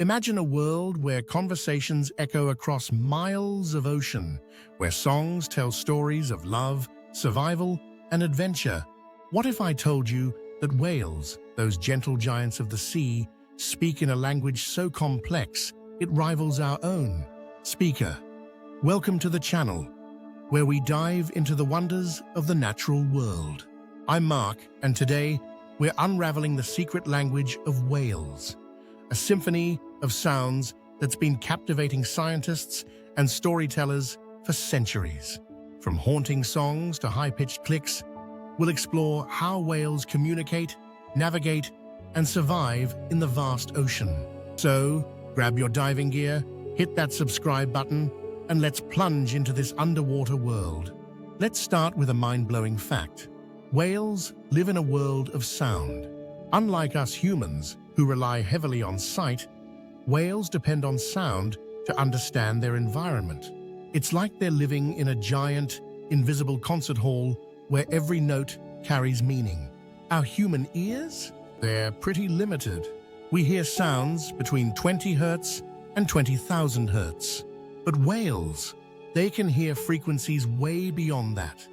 Imagine a world where conversations echo across miles of ocean, where songs tell stories of love, survival, and adventure. What if I told you that whales, those gentle giants of the sea, speak in a language so complex it rivals our own? Speaker, welcome to the channel, where we dive into the wonders of the natural world. I'm Mark, and today we're unraveling the secret language of whales, a symphony of sounds that's been captivating scientists and storytellers for centuries. From haunting songs to high-pitched clicks, we'll explore how whales communicate, navigate, and survive in the vast ocean. So, grab your diving gear, hit that subscribe button, and let's plunge into this underwater world. Let's start with a mind-blowing fact. Whales live in a world of sound. Unlike us humans, who rely heavily on sight, whales depend on sound to understand their environment. It's like they're living in a giant, invisible concert hall where every note carries meaning. Our human ears? They're pretty limited. We hear sounds between 20 hertz and 20,000 hertz. But whales, they can hear frequencies way beyond that,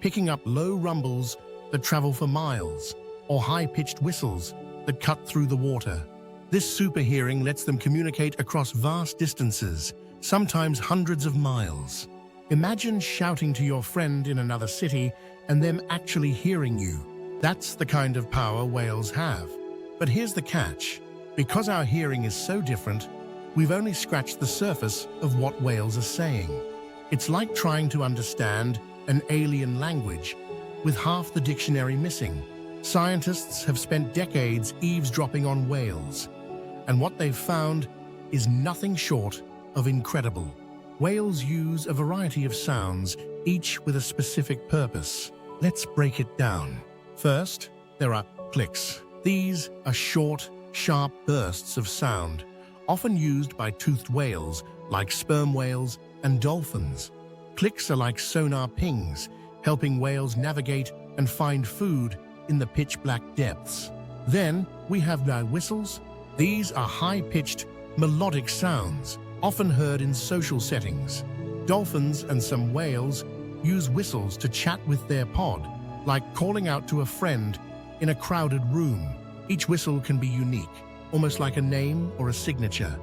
picking up low rumbles that travel for miles, or high-pitched whistles that cut through the water. This super hearing lets them communicate across vast distances, sometimes hundreds of miles. Imagine shouting to your friend in another city and them actually hearing you. That's the kind of power whales have. But here's the catch. Because our hearing is so different, we've only scratched the surface of what whales are saying. It's like trying to understand an alien language with half the dictionary missing. Scientists have spent decades eavesdropping on whales, and what they've found is nothing short of incredible. Whales use a variety of sounds, each with a specific purpose. Let's break it down. First, there are clicks. These are short, sharp bursts of sound, often used by toothed whales like sperm whales and dolphins. Clicks are like sonar pings, helping whales navigate and find food in the pitch-black depths. Then we have our whistles. These are high-pitched, melodic sounds, often heard in social settings. Dolphins and some whales use whistles to chat with their pod, like calling out to a friend in a crowded room. Each whistle can be unique, almost like a name or a signature.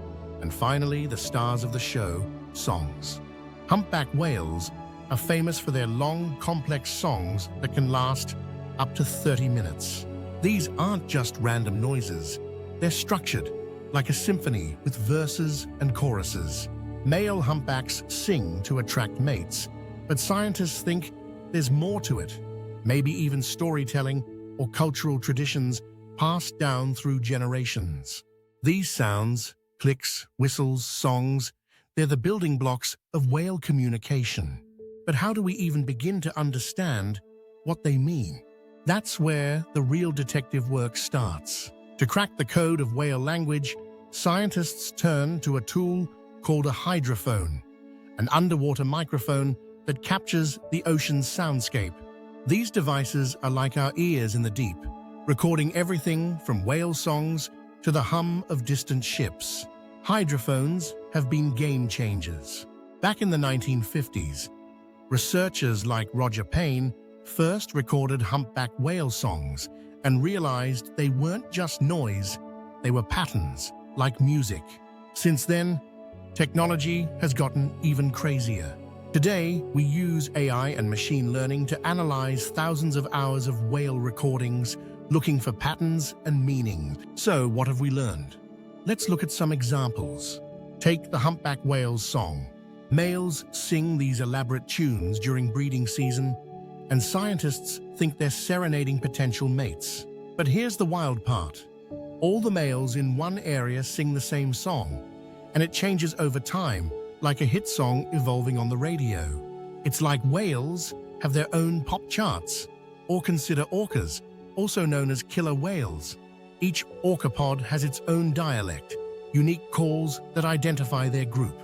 And finally, the stars of the show, songs. Humpback whales are famous for their long, complex songs that can last up to 30 minutes. These aren't just random noises. They're structured, like a symphony with verses and choruses. Male humpbacks sing to attract mates, but scientists think there's more to it. Maybe even storytelling or cultural traditions passed down through generations. These sounds, clicks, whistles, songs, they're the building blocks of whale communication. But how do we even begin to understand what they mean? That's where the real detective work starts. To crack the code of whale language, scientists turn to a tool called a hydrophone, an underwater microphone that captures the ocean's soundscape. These devices are like our ears in the deep, recording everything from whale songs to the hum of distant ships. Hydrophones have been game changers. Back in the 1950s, researchers like Roger Payne first recorded humpback whale songs and realized they weren't just noise, they were patterns, like music. Since then, technology has gotten even crazier. Today, we use AI and machine learning to analyze thousands of hours of whale recordings, looking for patterns and meaning. So, what have we learned? Let's look at some examples. Take the humpback whale's song. Males sing these elaborate tunes during breeding season, and scientists think they're serenading potential mates. But here's the wild part. All the males in one area sing the same song, and it changes over time, like a hit song evolving on the radio. It's like whales have their own pop charts. Or consider orcas, also known as killer whales. Each orcapod has its own dialect, unique calls that identify their group.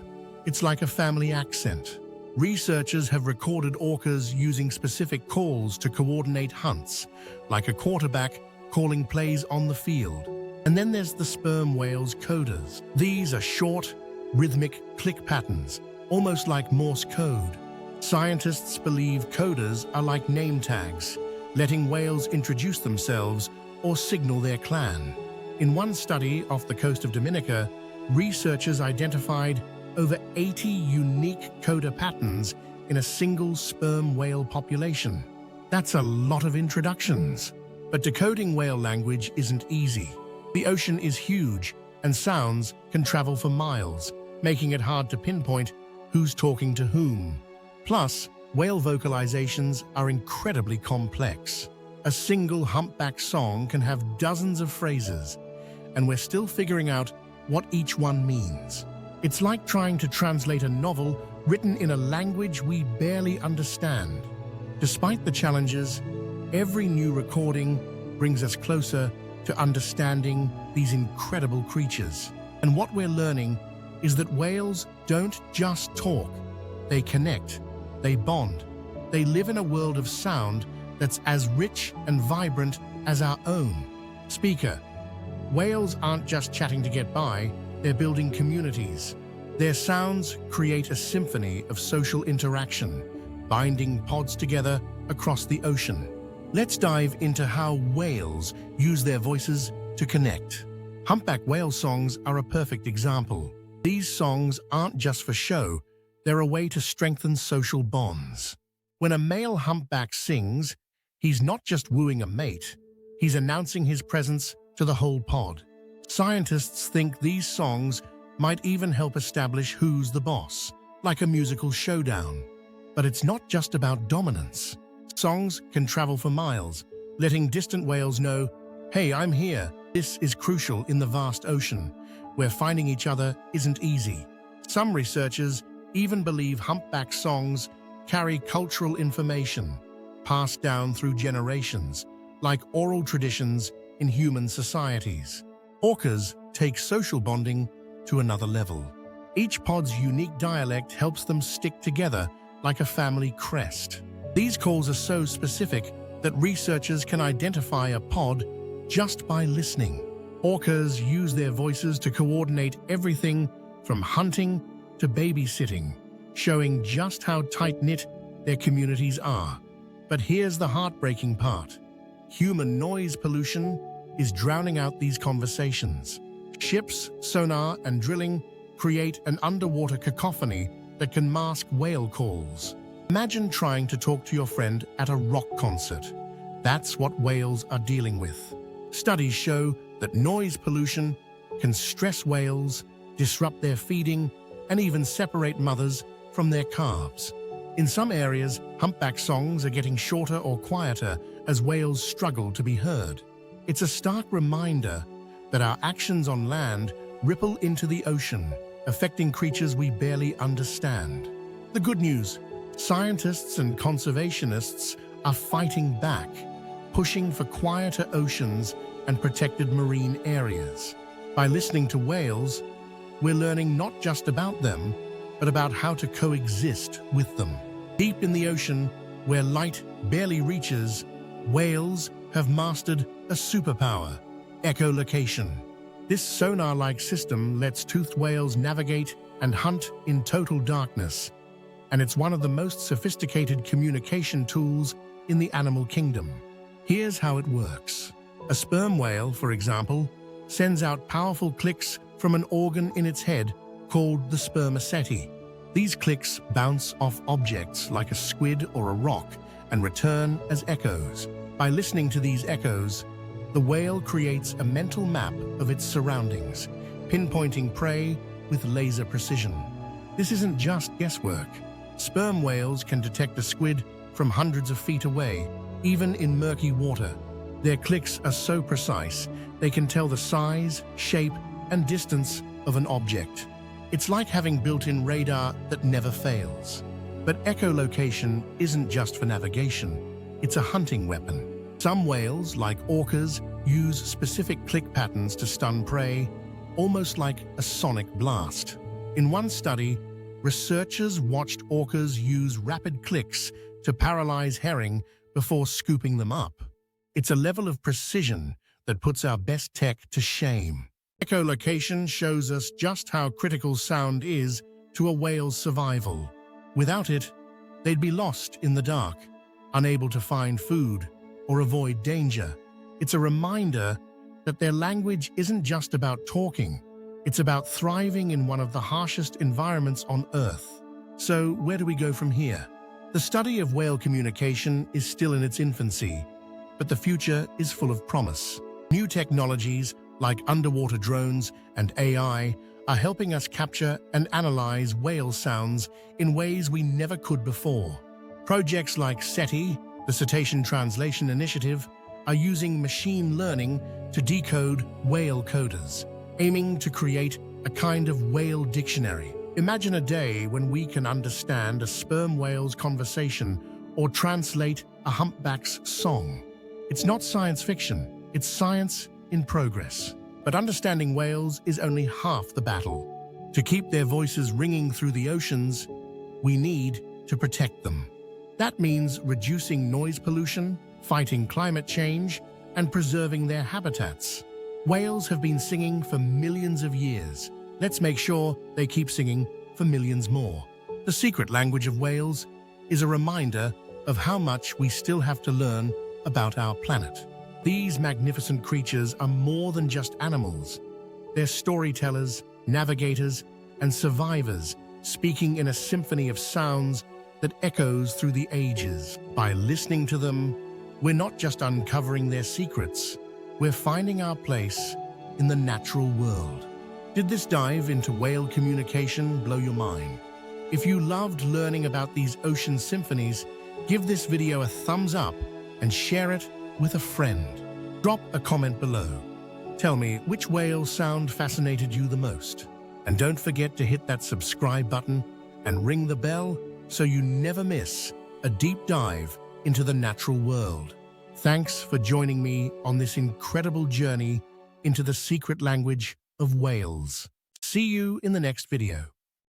It's like a family accent. Researchers have recorded orcas using specific calls to coordinate hunts, like a quarterback calling plays on the field. And then there's the sperm whale's coders. These are short, rhythmic click patterns, almost like Morse code. Scientists believe coders are like name tags, letting whales introduce themselves or signal their clan. In one study off the coast of Dominica, researchers identified over 80 unique coda patterns in a single sperm whale population. That's a lot of introductions. But decoding whale language isn't easy. The ocean is huge, and sounds can travel for miles, making it hard to pinpoint who's talking to whom. Plus, whale vocalizations are incredibly complex. A single humpback song can have dozens of phrases, and we're still figuring out what each one means. It's like trying to translate a novel written in a language we barely understand. Despite the challenges, every new recording brings us closer to understanding these incredible creatures. And what we're learning is that whales don't just talk. They connect, they bond, they live in a world of sound that's as rich and vibrant as our own. Speaker, whales aren't just chatting to get by, they're building communities. Their sounds create a symphony of social interaction, binding pods together across the ocean. Let's dive into how whales use their voices to connect. Humpback whale songs are a perfect example. These songs aren't just for show, they're a way to strengthen social bonds. When a male humpback sings, he's not just wooing a mate, he's announcing his presence to the whole pod. Scientists think these songs might even help establish who's the boss, like a musical showdown. But it's not just about dominance. Songs can travel for miles, letting distant whales know, hey, I'm here. This is crucial in the vast ocean, where finding each other isn't easy. Some researchers even believe humpback songs carry cultural information, passed down through generations, like oral traditions in human societies. Orcas take social bonding to another level. Each pod's unique dialect helps them stick together like a family crest. These calls are so specific that researchers can identify a pod just by listening. Orcas use their voices to coordinate everything from hunting to babysitting, showing just how tight-knit their communities are. But here's the heartbreaking part. Human noise pollution is drowning out these conversations. Ships, sonar, and drilling create an underwater cacophony that can mask whale calls. Imagine trying to talk to your friend at a rock concert. That's what whales are dealing with. Studies show that noise pollution can stress whales, disrupt their feeding, and even separate mothers from their calves. In some areas, humpback songs are getting shorter or quieter as whales struggle to be heard. It's a stark reminder that our actions on land ripple into the ocean, affecting creatures we barely understand. The good news, scientists and conservationists are fighting back, pushing for quieter oceans and protected marine areas. By listening to whales, we're learning not just about them, but about how to coexist with them. Deep in the ocean, where light barely reaches, whales have mastered a superpower: echolocation. This sonar-like system lets toothed whales navigate and hunt in total darkness, and it's one of the most sophisticated communication tools in the animal kingdom. Here's how it works. A sperm whale, for example, sends out powerful clicks from an organ in its head called the spermaceti. These clicks bounce off objects like a squid or a rock and return as echoes. By listening to these echoes, the whale creates a mental map of its surroundings, pinpointing prey with laser precision. This isn't just guesswork. Sperm whales can detect a squid from hundreds of feet away, even in murky water. Their clicks are so precise, they can tell the size, shape, and distance of an object. It's like having built-in radar that never fails. But echolocation isn't just for navigation, it's a hunting weapon. Some whales, like orcas, use specific click patterns to stun prey, almost like a sonic blast. In one study, researchers watched orcas use rapid clicks to paralyze herring before scooping them up. It's a level of precision that puts our best tech to shame. Echolocation shows us just how critical sound is to a whale's survival. Without it, they'd be lost in the dark, unable to find food or avoid danger. It's a reminder that their language isn't just about talking, it's about thriving in one of the harshest environments on Earth. So, where do we go from here? The study of whale communication is still in its infancy, but the future is full of promise. New technologies like underwater drones and AI are helping us capture and analyze whale sounds in ways we never could before. Projects like SETI, the Cetacean Translation Initiative, are using machine learning to decode whale coders, aiming to create a kind of whale dictionary. Imagine a day when we can understand a sperm whale's conversation or translate a humpback's song. It's not science fiction, it's science in progress. But understanding whales is only half the battle. To keep their voices ringing through the oceans, we need to protect them. That means reducing noise pollution, fighting climate change, and preserving their habitats. Whales have been singing for millions of years. Let's make sure they keep singing for millions more. The secret language of whales is a reminder of how much we still have to learn about our planet. These magnificent creatures are more than just animals. They're storytellers, navigators, and survivors, speaking in a symphony of sounds that echoes through the ages. By listening to them, we're not just uncovering their secrets, we're finding our place in the natural world. Did this dive into whale communication blow your mind? If you loved learning about these ocean symphonies, give this video a thumbs up and share it with a friend. Drop a comment below. Tell me which whale sound fascinated you the most. And don't forget to hit that subscribe button and ring the bell so you never miss a deep dive into the natural world. Thanks for joining me on this incredible journey into the secret language of whales. See you in the next video.